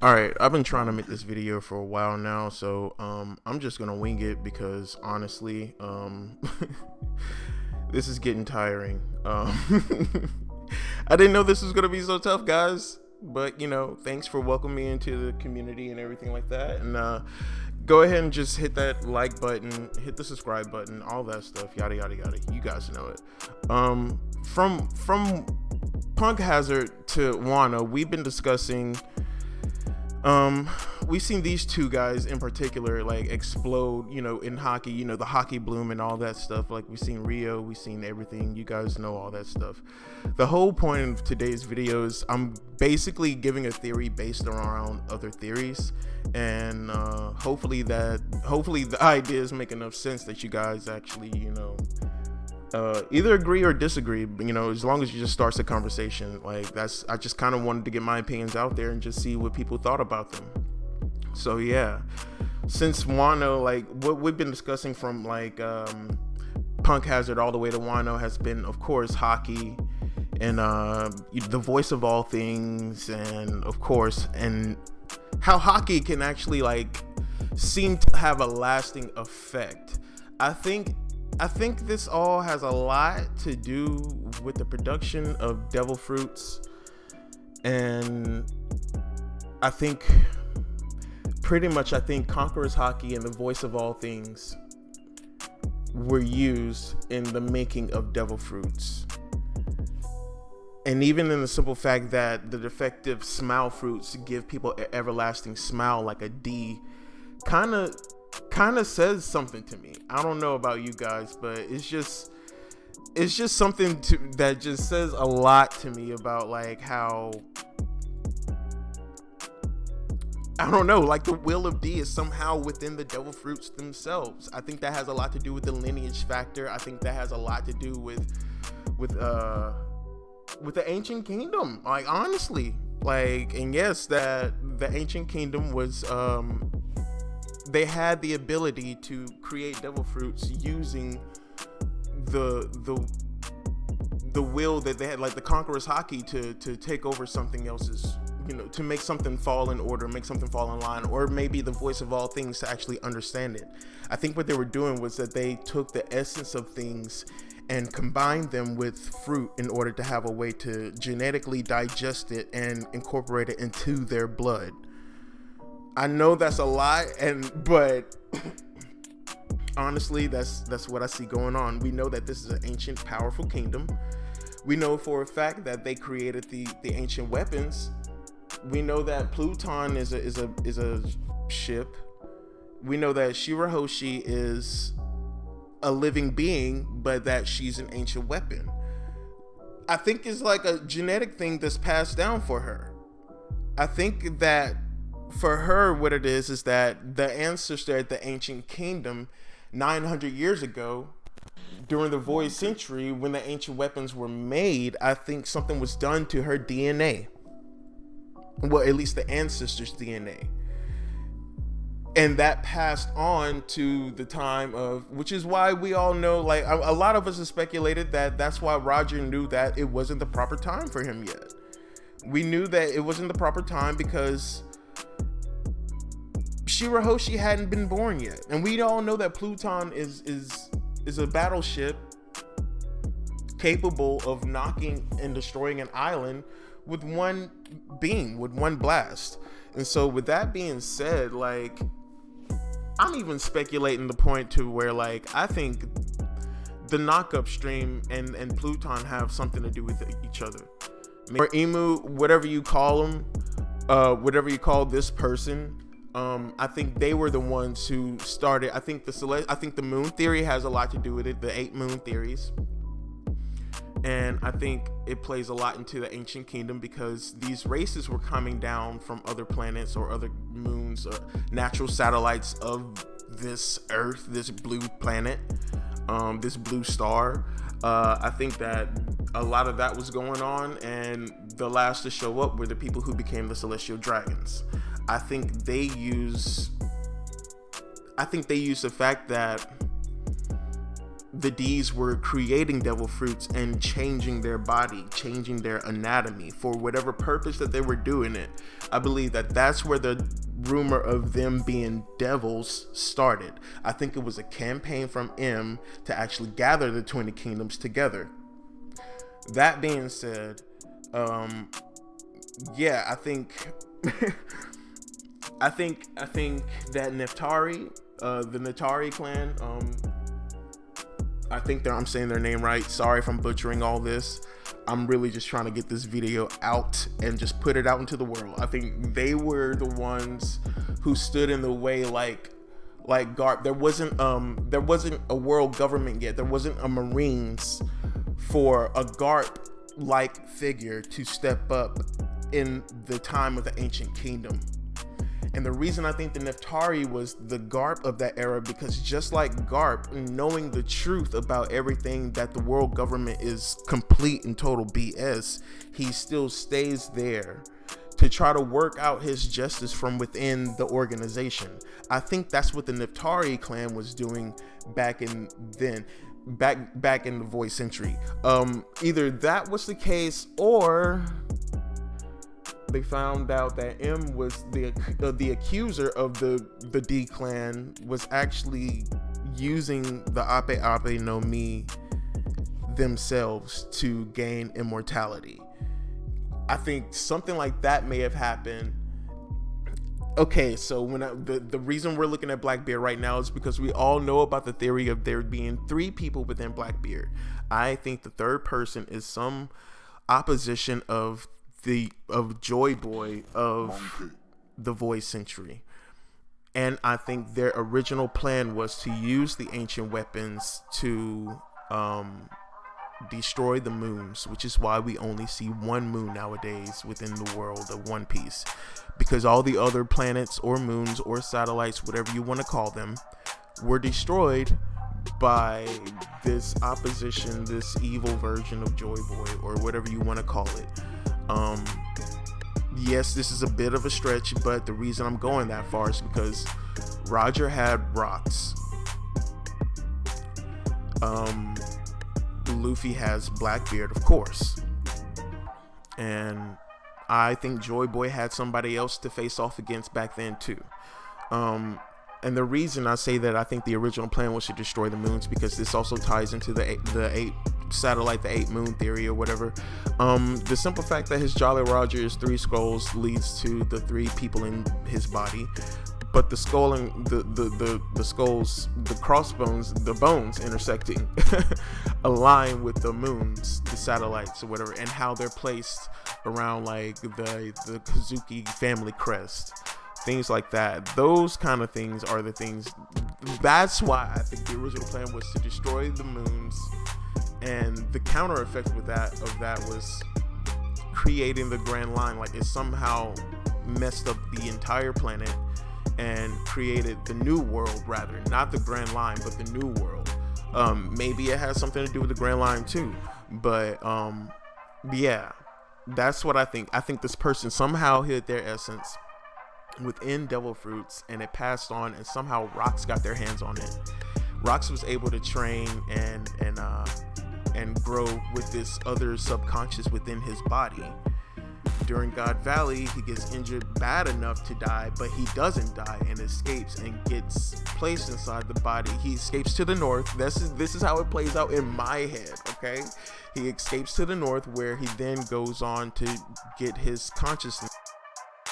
All right, I've been trying to make this video for a while now, so I'm just gonna wing it because honestly, this is getting tiring. I didn't know this was gonna be so tough, guys. But thanks for welcoming me into the community and everything like that. And go ahead and just hit that like button, hit the subscribe button, all that stuff, yada yada yada. You guys know it. From Punk Hazard to Wano, we've been discussing. We've seen these two guys in particular like explode, in hockey, the hockey bloom and all that stuff. Like we've seen Rio, we've seen everything. You guys know all that stuff. The whole point of today's video is I'm basically giving a theory based around other theories, and hopefully the ideas make enough sense that you guys actually, either agree or disagree, as long as you just starts a conversation. I just kind of wanted to get my opinions out there and just see what people thought about them. So yeah, since Wano, what we've been discussing from Punk Hazard all the way to Wano has been, of course, hockey and the voice of all things, and of course, and how hockey can actually seem to have a lasting effect. I think this all has a lot to do with the production of Devil Fruits, and I think Conqueror's Haki and the voice of all things were used in the making of Devil Fruits. And even in the simple fact that the defective smile fruits give people an everlasting smile like a D, kind of says something to me. I don't know about you guys, but it's just something that just says a lot to me about how, I don't know, the will of D is somehow within the Devil Fruits themselves. I think that has a lot to do with the lineage factor. I think that has a lot to do with the Ancient Kingdom. Honestly, and yes, that the Ancient Kingdom was they had the ability to create Devil Fruits using the will that they had, the Conqueror's Haki, to take over something else's, to make something fall in order, make something fall in line, or maybe the voice of all things to actually understand it. I think what they were doing was that they took the essence of things and combined them with fruit in order to have a way to genetically digest it and incorporate it into their blood. I know that's a lot, but honestly, that's what I see going on. We know that this is an ancient, powerful kingdom. We know for a fact that they created the ancient weapons. We know that Pluton is a ship. We know that Shirahoshi is a living being, but that she's an ancient weapon. I think it's a genetic thing that's passed down for her. I think that for her, what it is that the ancestor at the Ancient Kingdom 900 years ago, during the Void Century, when the ancient weapons were made, I think something was done to her DNA. Well, at least the ancestor's DNA. And that passed on to the time of, which is why we all know, a lot of us have speculated that that's why Roger knew that it wasn't the proper time for him yet. We knew that it wasn't the proper time because Shirahoshi hadn't been born yet. And we all know that Pluton is a battleship capable of knocking and destroying an island with one beam, with one blast. And so with that being said, I'm even speculating the point to where I think the knock-up stream and Pluton have something to do with each other. Or Emu, whatever you call them, whatever you call this person, I think they were the ones who started. I think the moon theory has a lot to do with it, the 8 moon theories. And I think it plays a lot into the Ancient Kingdom because these races were coming down from other planets or other moons or natural satellites of this Earth, this blue planet, this blue star. I think that a lot of that was going on, and the last to show up were the people who became the Celestial Dragons. I think they use the fact that the D's were creating devil fruits and changing their body, changing their anatomy for whatever purpose that they were doing it. I believe that that's where the rumor of them being devils started. I think it was a campaign from M to actually gather the 20 kingdoms together. That being said, yeah, I think I think that Neftari, the Natari clan, I think I'm saying their name right. Sorry if I'm butchering all this. I'm really just trying to get this video out and just put it out into the world. I think they were the ones who stood in the way, like Garp. There wasn't a world government yet. There wasn't a Marines for a Garp-like figure to step up in the time of the Ancient Kingdom. And the reason I think the Neftari was the Garp of that era, because just like Garp, knowing the truth about everything that the world government is complete and total BS, he still stays there to try to work out his justice from within the organization. I think that's what the Neftari clan was doing back in then. Back in the Void Century. Either that was the case, or they found out that M was the accuser of the D clan, was actually using the Ape Ape no Mi themselves to gain immortality. I think something like that may have happened. Okay, so the reason we're looking at Blackbeard right now is because we all know about the theory of there being 3 people within Blackbeard. I think the third person is some opposition of Joy Boy of the Void Century. And I think their original plan was to use the ancient weapons to destroy the moons, which is why we only see one moon nowadays within the world of One Piece, because all the other planets or moons or satellites, whatever you want to call them, were destroyed by this opposition, this evil version of Joy Boy, or whatever you want to call it. Yes, this is a bit of a stretch, but the reason I'm going that far is because Roger had rocks. Luffy has Blackbeard, of course. And I think Joy Boy had somebody else to face off against back then too. And the reason I say that I think the original plan was to destroy the moons, because this also ties into the eight satellite, the 8 moon theory or whatever. The simple fact that his Jolly Roger is 3 skulls leads to the 3 people in his body, but the skull and the skulls, the crossbones, the bones intersecting align with the moons, the satellites or whatever, and how they're placed around like the Kazuki family crest. Things like that. Those kind of things are the things. That's why I think the original plan was to destroy the moons, and the counter effect with that was creating the Grand Line. Like, it somehow messed up the entire planet and created the new world, rather, not the Grand Line, but the new world. Maybe it has something to do with the Grand Line too, but yeah, that's what I think. I think this person somehow hid their essence within devil fruits, and it passed on, and somehow Rox got their hands on it. Rox was able to train and grow with this other subconscious within his body. During God Valley, he gets injured bad enough to die, but he doesn't die and escapes and gets placed inside the body. He escapes to the north. This is how it plays out in my head, okay? He escapes to the north, where he then goes on to get his consciousness,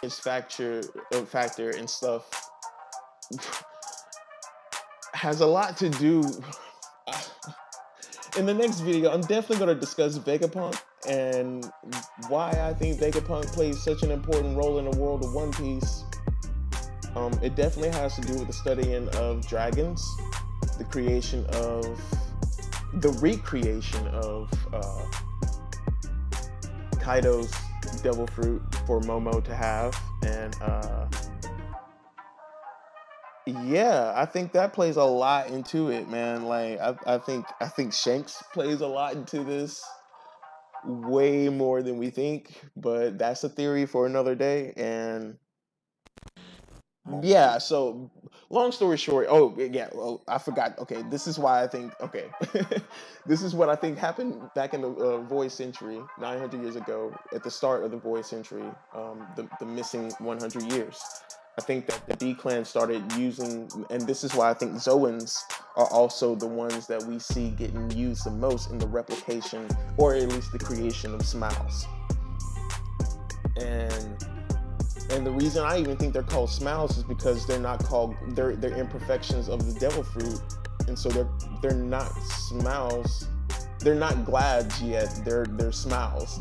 his factor and stuff. Has a lot to do. In the next video, I'm definitely going to discuss Vegapunk and why I think Vegapunk plays such an important role in the world of One Piece. It definitely has to do with the studying of dragons, the recreation of Kaido's devil fruit for Momo to have, and yeah, I think that plays a lot into it, man. Like, I think Shanks plays a lot into this, way more than we think, but that's a theory for another day. And Yeah, so long story short, oh yeah, oh, I forgot. Okay, this is why I think, okay, this is what I think happened back in the void century 900 years ago, at the start of the void century, the missing 100 years. I think that the D clan started using, and this is why I think Zoans are also the ones that we see getting used the most in the replication, or at least the creation of smiles. And and the reason I even think they're called smiles is because they're not called, they're imperfections of the devil fruit, and so they're not smiles. They're not glads yet. They're smiles.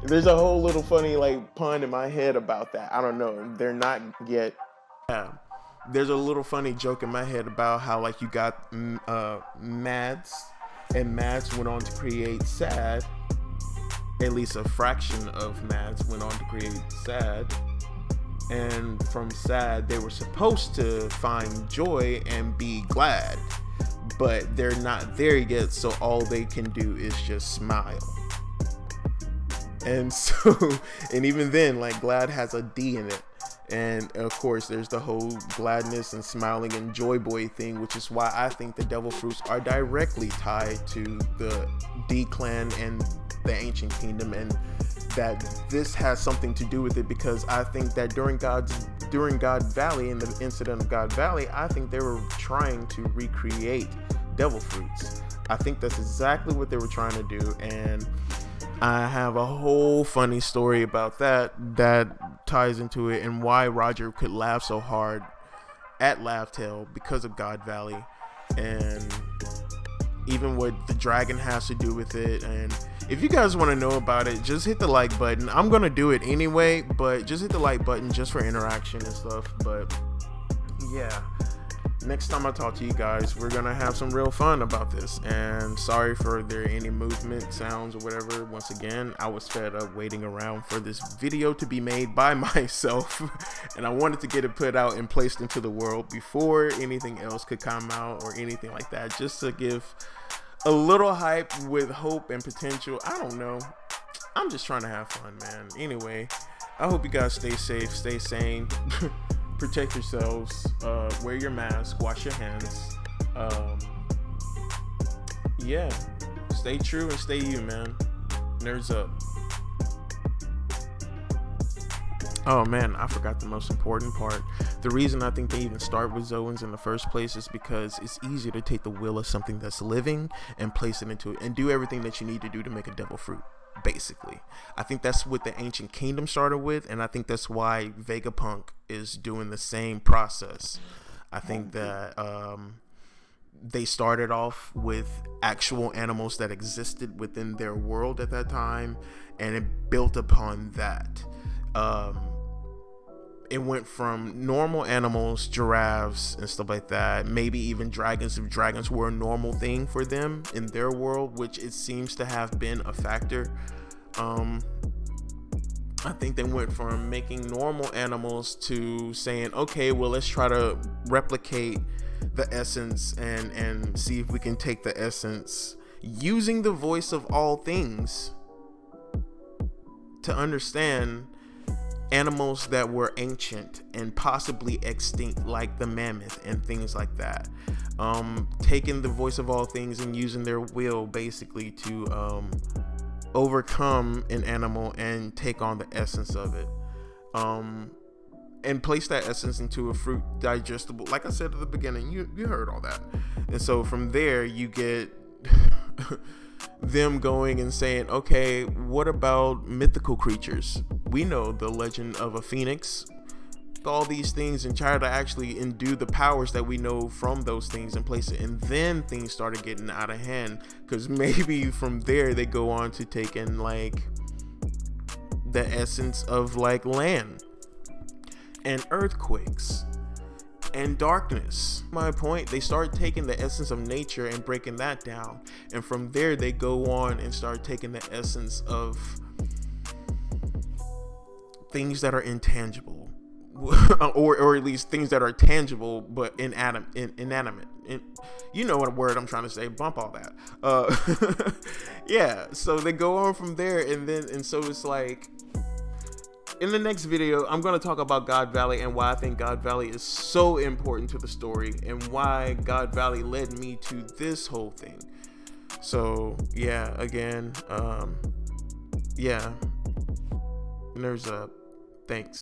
There's a whole little funny like pun in my head about that. I don't know. They're not yet. Yeah. There's a little funny joke in my head about how like you got Mads, and Mads went on to create Sad. At least a fraction of Mads went on to create Sad, and from Sad they were supposed to find joy and be glad, but they're not there yet, so all they can do is just smile. And so, and even then, like, glad has a D in it. And of course, there's the whole gladness and smiling and joy boy thing, which is why I think the devil fruits are directly tied to the D clan and the ancient kingdom, and that this has something to do with it, because I think that during God Valley, in the incident of God Valley, I think they were trying to recreate devil fruits. I think that's exactly what they were trying to do, and I have a whole funny story about that ties into it, and why Roger could laugh so hard at Laugh Tale because of God Valley, and even what the dragon has to do with it. And if you guys want to know about it, just hit the like button. I'm gonna do it anyway, but just hit the like button just for interaction and stuff. But yeah, next time I talk to you guys, we're gonna have some real fun about this. And sorry for there any movement sounds or whatever. Once again, I was fed up waiting around for this video to be made by myself, and I wanted to get it put out and placed into the world before anything else could come out or anything like that, just to give a little hype with hope and potential. I don't know, I'm just trying to have fun, man. Anyway, I hope you guys stay safe, stay sane, protect yourselves, wear your mask, wash your hands, yeah, stay true and stay you, man. Nerds up. Oh man, I forgot the most important part. The reason I think they even start with Zoans in the first place is because it's easier to take the will of something that's living and place it into it and do everything that you need to do to make a devil fruit, basically. I think that's what the ancient kingdom started with, and I think that's why Vegapunk is doing the same process. I think that they started off with actual animals that existed within their world at that time, and it built upon that. It went from normal animals, giraffes and stuff like that, maybe even dragons, if dragons were a normal thing for them in their world, which it seems to have been a factor. I think they went from making normal animals to saying, okay, well, let's try to replicate the essence and see if we can take the essence using the voice of all things to understand animals that were ancient and possibly extinct, like the mammoth and things like that. Taking the voice of all things and using their will basically to overcome an animal and take on the essence of it, and place that essence into a fruit digestible. Like I said at the beginning, you heard all that. And so from there you get them going and saying, okay, what about mythical creatures? We know the legend of a phoenix, all these things, and try to actually endue the powers that we know from those things and place it. And then things started getting out of hand, because maybe from there they go on to take in like the essence of like land and earthquakes and darkness. My point, they start taking the essence of nature and breaking that down, and from there they go on and start taking the essence of things that are intangible, or at least things that are tangible but inanimate. You know what word I'm trying to say, bump all that. Yeah, so they go on from there, and so it's like in the next video, I'm going to talk about God Valley and why I think God Valley is so important to the story and why God Valley led me to this whole thing. So yeah, again, yeah, Nerds up. Thanks.